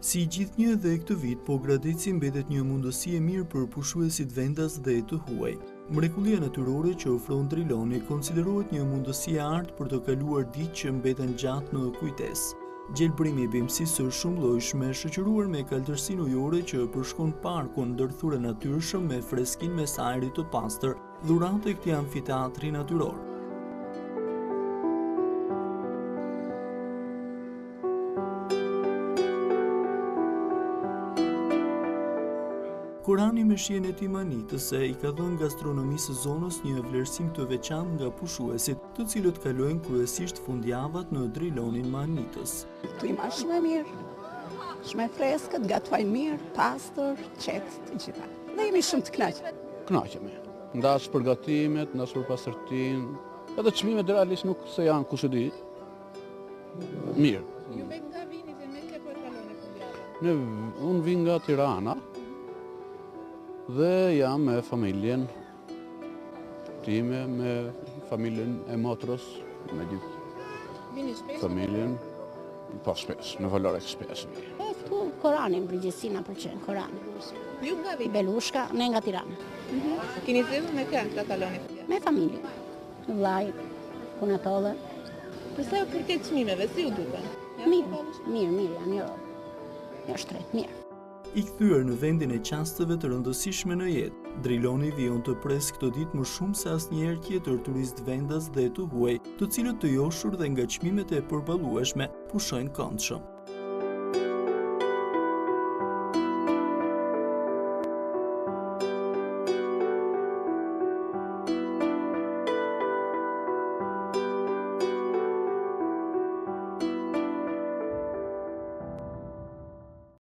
Si gjithnjë dhe këtë vit, po Gradici mbetet një mundësi e mirë për pushuesit vendas dhe të huaj. Mrekullia natyrore që ofron Driloni konsiderohet një mundësi e artë për të kaluar ditë që mbeten gjatë në kujtesë. Gjelbrimi i bimësisë së shumëllojshme shoqëruar me kaltërsinë ujore që përshkon parkun ndërthurë natyrshëm me freskinë mes ajrit të pastër, dhuratë e këtij amfiteatri natyror. Korani me shijen e Timanitës i ka dhënë gastronomisë së zonës një vlerësim të veçantë nga pushuesit, të cilët kalojnë kryesisht fundjavat në Drilonin Manitës. Klima shumë e mirë, shumë e freskët, gatuajnë mirë, pastër, qetë, të gjitha. Ne jemi shumë të kënaqur. Kënaqemi. Ndas përgatimet, ndas për pastërtinë, edhe çmimet realisht nuk se janë kush e di. Mirë. Ju me nga vini dhe me ke për kalone fundjavën? Unë vi nga Tirana dhe jam me familjen time, me familjen e motrës, me gjithë Vini shpesh? familjen, po shpesh, në valore shpesh. Këtu Korani në përgjithësi na pëlqen Korani. Ju nga vini? Belushka, ne nga Tirana. Kini zgjedhur me kë ta kaloni fundjavën? Me familjen, vllai, punatolle. Përsa u përket çmimeve, si u duken? Mirë, janë jo. Jo shtret, mirë. I kthyer në vendin e qastëve të rëndësishme në jetë, Driloni vijon të pres këtë ditë më shumë se asnjëherë tjetër turist vendas dhe të huaj, të cilët të joshur dhe nga çmimet e përballueshme pushojnë këndshëm.